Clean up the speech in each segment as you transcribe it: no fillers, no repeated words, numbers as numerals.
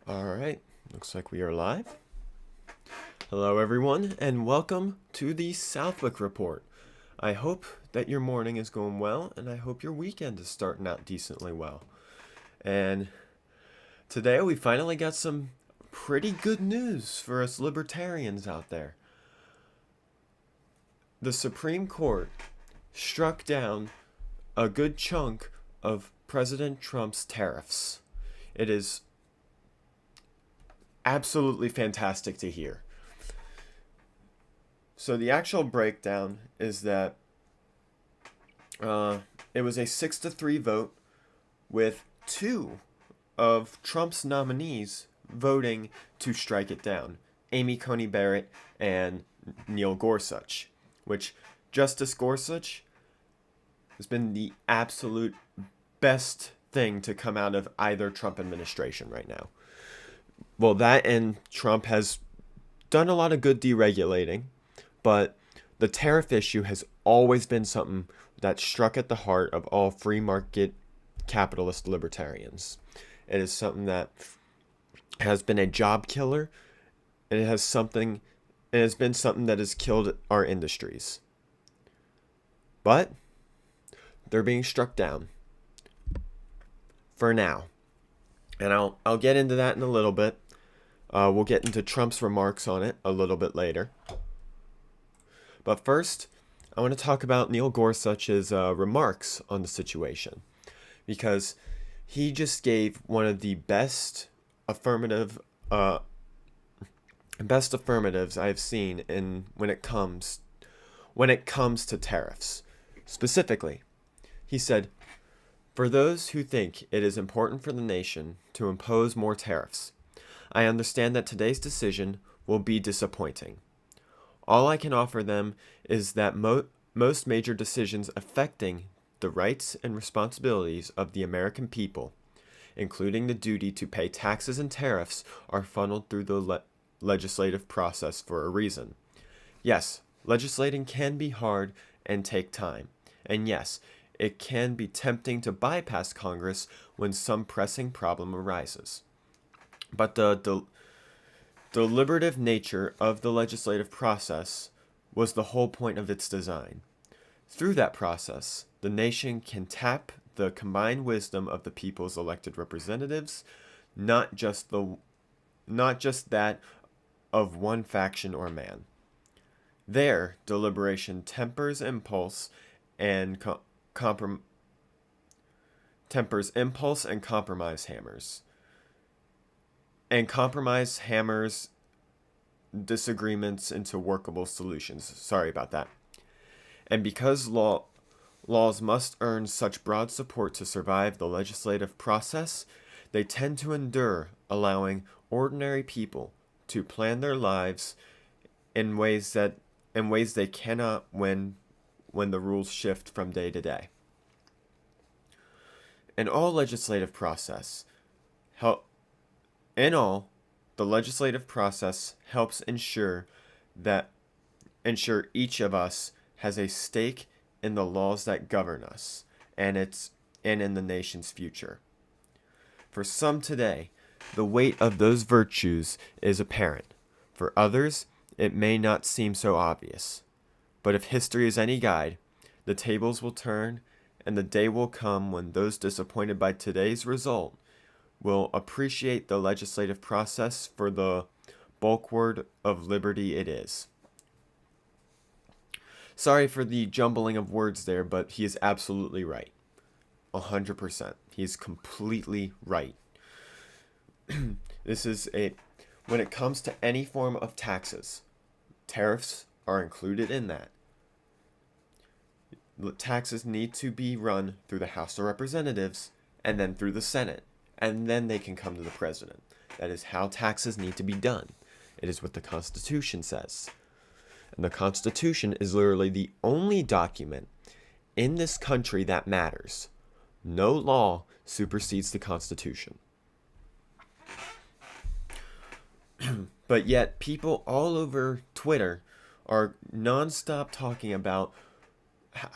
Alright, looks like we are live. Hello everyone, and welcome to the Southwick Report. I hope that your morning is going well, and I hope your weekend is starting out decently well. And today we finally got some pretty good news for us libertarians out there. The Supreme Court struck down a good chunk of President Trump's tariffs. It is absolutely fantastic to hear. So the actual breakdown is that it was a 6-3 vote with two of Trump's nominees voting to strike it down, Amy Coney Barrett and Neil Gorsuch, which Justice Gorsuch has been the absolute best thing to come out of either Trump administration right now. Well, that and Trump has done a lot of good deregulating, but the tariff issue has always been something that struck at the heart of all free market capitalist libertarians. It is something that has been a job killer, and it has been something that has killed our industries. But they're being struck down for now. And I'll get into that in a little bit. We'll get into Trump's remarks on it a little bit later. But first, I want to talk about Neil Gorsuch's remarks on the situation, because he just gave one of the best affirmatives I've seen when it comes to tariffs. Specifically, he said, "For those who think it is important for the nation to impose more tariffs, I understand that today's decision will be disappointing. All I can offer them is that most major decisions affecting the rights and responsibilities of the American people, including the duty to pay taxes and tariffs, are funneled through the legislative process for a reason. Yes, legislating can be hard and take time. And yes, it can be tempting to bypass Congress when some pressing problem arises. But the deliberative nature of the legislative process was the whole point of its design. Through that process, the nation can tap the combined wisdom of the people's elected representatives, not just that of one faction or man. Their deliberation tempers impulse and compromise hammers. And compromise hammers disagreements into workable solutions." Sorry about that. And because laws must earn such broad support to survive the legislative process, they tend to endure, allowing ordinary people to plan their lives in ways they cannot when the rules shift from day to day. In all legislative process, the legislative process helps ensure each of us has a stake in the laws that govern us and in the nation's future. For some today, the weight of those virtues is apparent. For others, it may not seem so obvious. But if history is any guide, the tables will turn, and the day will come when those disappointed by today's result will appreciate the legislative process for the bulwark of liberty it is." Sorry for the jumbling of words there, but he is absolutely right. 100%. He's completely right. When it comes to any form of taxes, tariffs are included in that. Taxes need to be run through the House of Representatives and then through the Senate, and then they can come to the president. That is how taxes need to be done. It is what the Constitution says. And the Constitution is literally the only document in this country that matters. No law supersedes the Constitution. But yet, people all over Twitter are nonstop talking about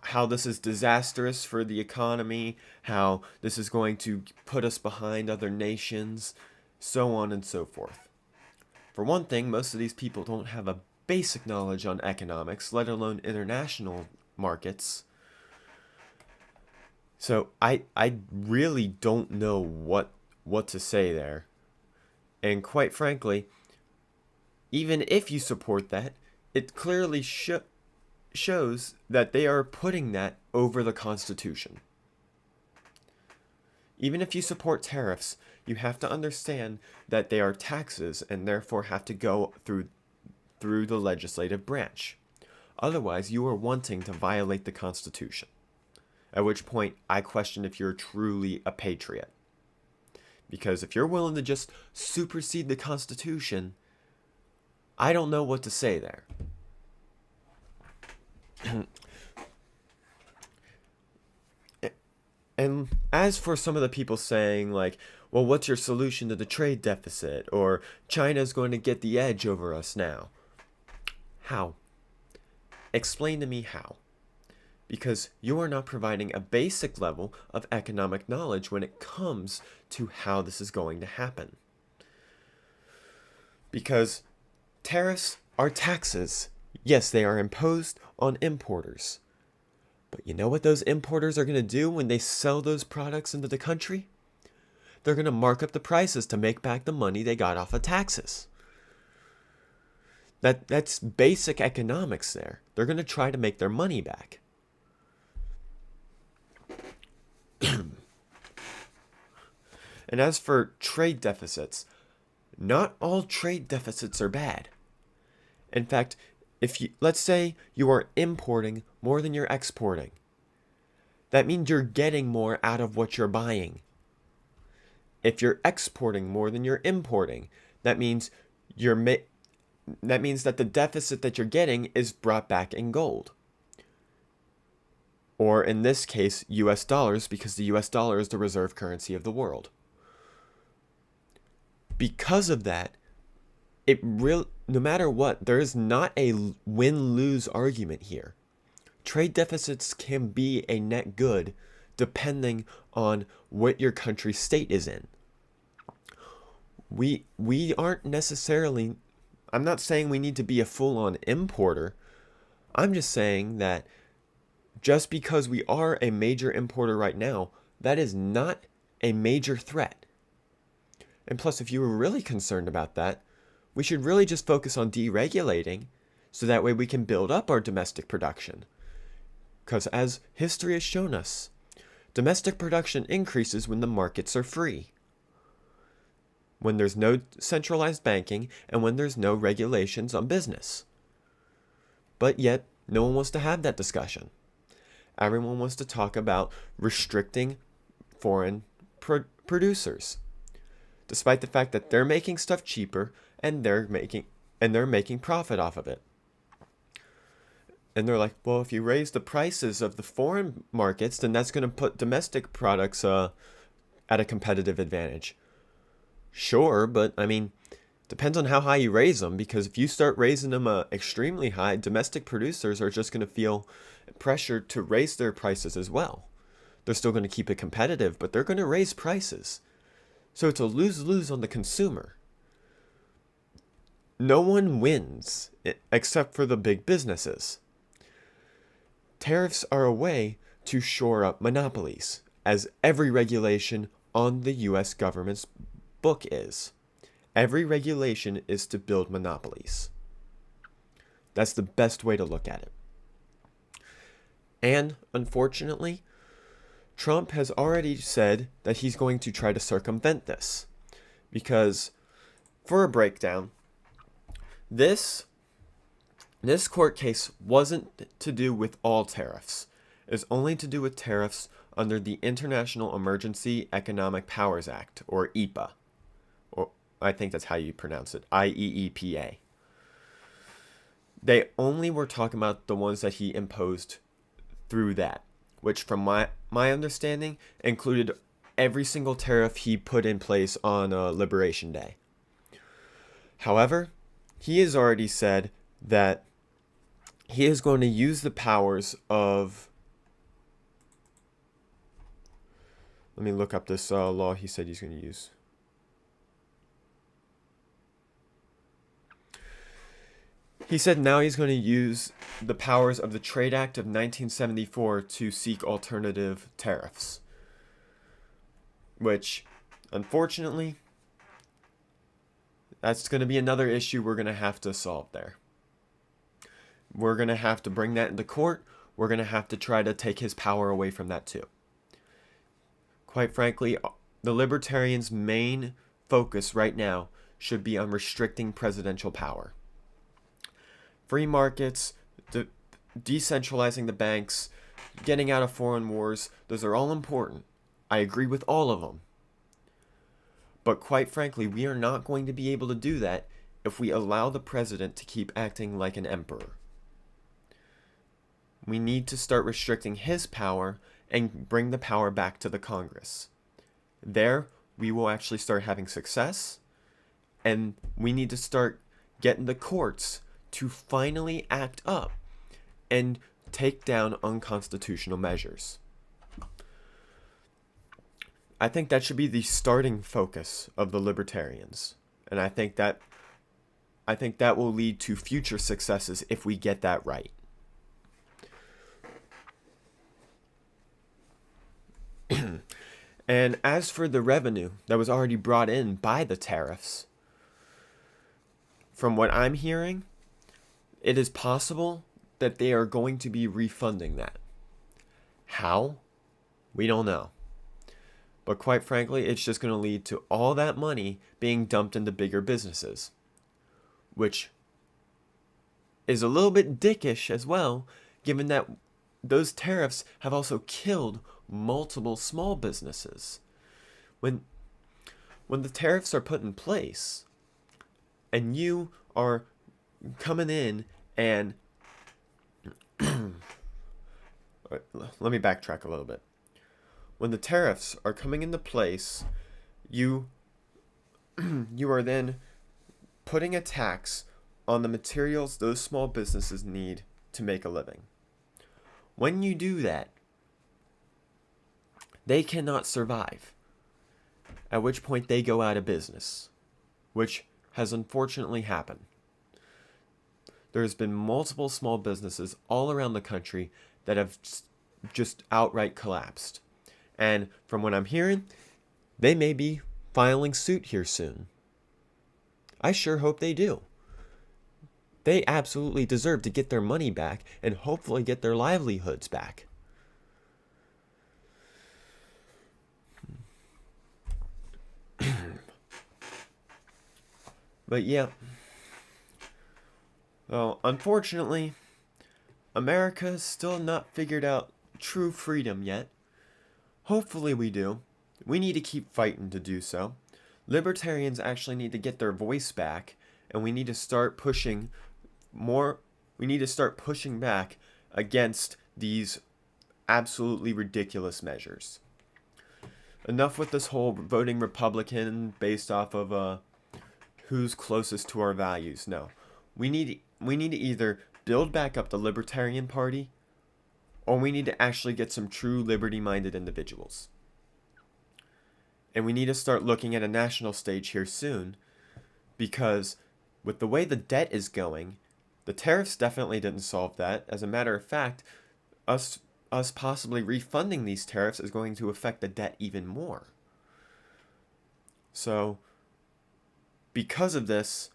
how this is disastrous for the economy, how this is going to put us behind other nations. so on and so forth. For one thing, most of these people don't have a basic knowledge on economics, let alone international markets. So I really don't know what to say there. And quite frankly, even if you support that, it clearly shows that they are putting that over the Constitution. Even if you support tariffs, you have to understand that they are taxes and therefore have to go through the legislative branch. Otherwise, you are wanting to violate the Constitution. At which point, I question if you're truly a patriot. Because if you're willing to just supersede the Constitution, I don't know what to say there. And as for some of the people saying, like, well, what's your solution to the trade deficit? Or China's going to get the edge over us now. How? Explain to me how. Because you are not providing a basic level of economic knowledge when it comes to how this is going to happen. Because tariffs are taxes. Yes, they are imposed on importers. But you know what those importers are going to do when they sell those products into the country? They're going to mark up the prices to make back the money they got off of taxes. That's basic economics there. They're going to try to make their money back. And as for trade deficits, not all trade deficits are bad. In fact, let's say you are importing more than you're exporting. That means you're getting more out of what you're buying. If you're exporting more than you're importing, that means that the deficit that you're getting is brought back in gold. Or in this case, US dollars, because the US dollar is the reserve currency of the world. Because of that, no matter what, there is not a win-lose argument here. Trade deficits can be a net good depending on what your country's state is in. We aren't necessarily, I'm not saying we need to be a full-on importer. I'm just saying that just because we are a major importer right now, that is not a major threat. And plus, if you were really concerned about that, we should really just focus on deregulating so that way we can build up our domestic production. Because as history has shown us, domestic production increases when the markets are free. When there's no centralized banking and when there's no regulations on business. But yet, no one wants to have that discussion. Everyone wants to talk about restricting foreign producers. Despite the fact that they're making stuff cheaper and they're making profit off of it. And they're like, well, if you raise the prices of the foreign markets, then that's going to put domestic products at a competitive advantage. Sure, but I mean, depends on how high you raise them, because if you start raising them extremely high, domestic producers are just going to feel pressure to raise their prices as well. They're still going to keep it competitive, but they're going to raise prices. So it's a lose-lose on the consumer. No one wins except for the big businesses. Tariffs are a way to shore up monopolies, as every regulation on the US government's book is. Every regulation is to build monopolies. That's the best way to look at it. And, unfortunately, Trump has already said that he's going to try to circumvent this. Because, for a breakdown, this court case wasn't to do with all tariffs. It's only to do with tariffs under the International Emergency Economic Powers Act, or EPA. Or I think that's how you pronounce it, IEEPA. They only were talking about the ones that he imposed through that, which from my understanding included every single tariff he put in place on Liberation Day. However, he has already said that he is going to use the powers of... Let me look up this law he said he's going to use. He said now he's going to use the powers of the Trade Act of 1974 to seek alternative tariffs, which, unfortunately, that's going to be another issue we're going to have to solve there. We're going to have to bring that into court. We're going to have to try to take his power away from that too. Quite frankly, the Libertarians' main focus right now should be on restricting presidential power. Free markets, decentralizing the banks, getting out of foreign wars, those are all important. I agree with all of them. But quite frankly, we are not going to be able to do that if we allow the president to keep acting like an emperor. We need to start restricting his power and bring the power back to the Congress. There, we will actually start having success, and we need to start getting the courts to finally act up and take down unconstitutional measures. I think that should be the starting focus of the Libertarians, and I think that will lead to future successes if we get that right. And as for the revenue that was already brought in by the tariffs, from what I'm hearing, it is possible that they are going to be refunding that. How? We don't know. But quite frankly, it's just going to lead to all that money being dumped into bigger businesses, which is a little bit dickish as well, given that those tariffs have also killed multiple small businesses. When the tariffs are put in place and you are coming in and let me backtrack a little bit. When the tariffs are coming into place, you are then putting a tax on the materials those small businesses need to make a living. When you do that, they cannot survive, at which point they go out of business, which has unfortunately happened. There's been multiple small businesses all around the country that have just outright collapsed. And from what I'm hearing, they may be filing suit here soon. I sure hope they do. They absolutely deserve to get their money back and hopefully get their livelihoods back. But yeah. Well, unfortunately, America's still not figured out true freedom yet. Hopefully we do. We need to keep fighting to do so. Libertarians actually need to get their voice back, and we need to start pushing more. We need to start pushing back against these absolutely ridiculous measures. Enough with this whole voting Republican based off of who's closest to our values. No. We need to either build back up the Libertarian Party, or we need to actually get some true liberty-minded individuals. And we need to start looking at a national stage here soon, because with the way the debt is going, the tariffs definitely didn't solve that. As a matter of fact, us possibly refunding these tariffs is going to affect the debt even more. So, because of this,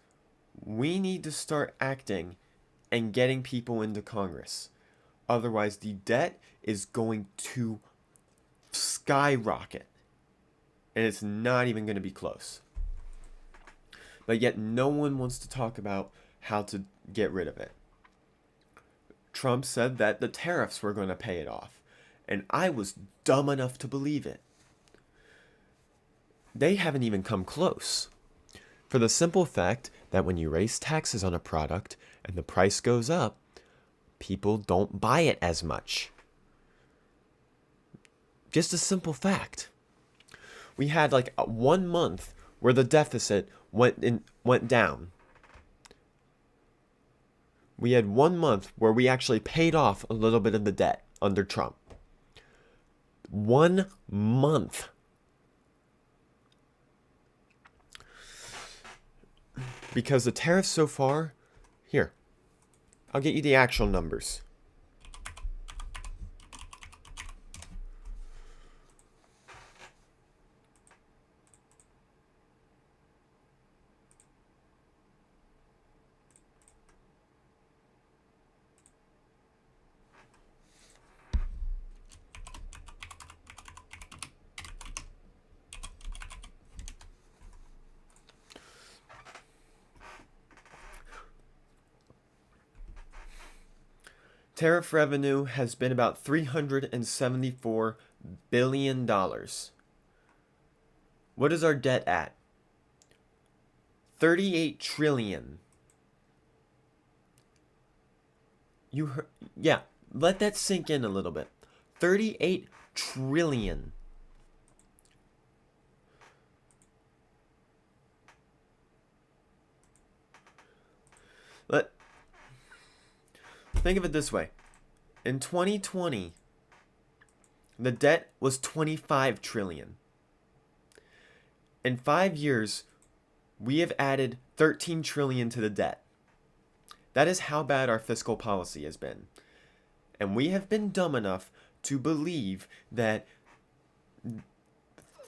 we need to start acting and getting people into Congress. Otherwise, the debt is going to skyrocket. And it's not even going to be close. But yet, no one wants to talk about how to get rid of it. Trump said that the tariffs were going to pay it off. And I was dumb enough to believe it. They haven't even come close. For the simple fact that when you raise taxes on a product and the price goes up, people don't buy it as much. Just a simple fact. We had like 1 month where the deficit went down. We had 1 month where we actually paid off a little bit of the debt under Trump. 1 month. Because the tariffs so far, here, I'll get you the actual numbers. Tariff revenue has been about $374 billion. What is our debt at? 38 trillion. You heard, yeah, let that sink in a little bit. 38 trillion. Think of it this way. In 2020, the debt was 25 trillion. In 5 years, we have added 13 trillion to the debt. That is how bad our fiscal policy has been. And we have been dumb enough to believe that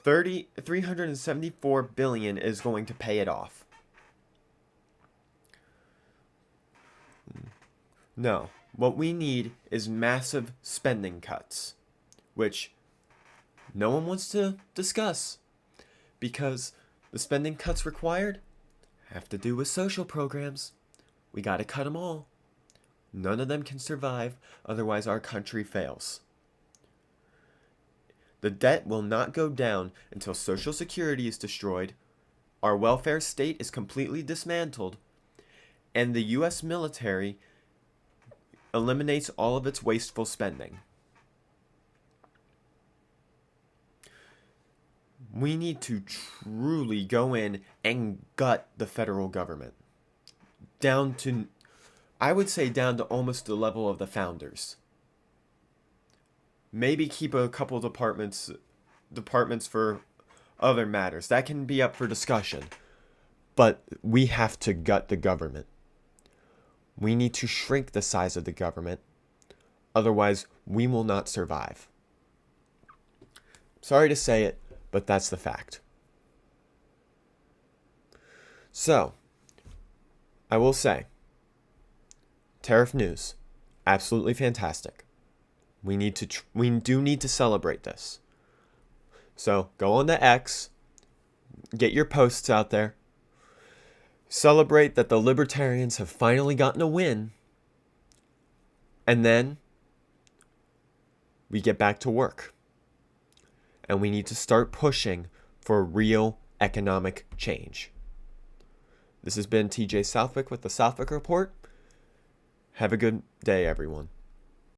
374 billion is going to pay it off. No, what we need is massive spending cuts, which no one wants to discuss because the spending cuts required have to do with social programs. We got to cut them all. None of them can survive, otherwise our country fails. The debt will not go down until Social Security is destroyed, our welfare state is completely dismantled, and the U.S. military eliminates all of its wasteful spending. We need to truly go in and gut the federal government. Down to, I would say down to almost the level of the founders. Maybe keep a couple departments for other matters. That can be up for discussion. But we have to gut the government. We need to shrink the size of the government. Otherwise, we will not survive. Sorry to say it, but that's the fact. So, I will say, tariff news, absolutely fantastic. We do need to celebrate this. So, go on to X, get your posts out there. Celebrate that the libertarians have finally gotten a win. And then we get back to work. And we need to start pushing for real economic change. This has been TJ Southwick with the Southwick Report. Have a good day, everyone.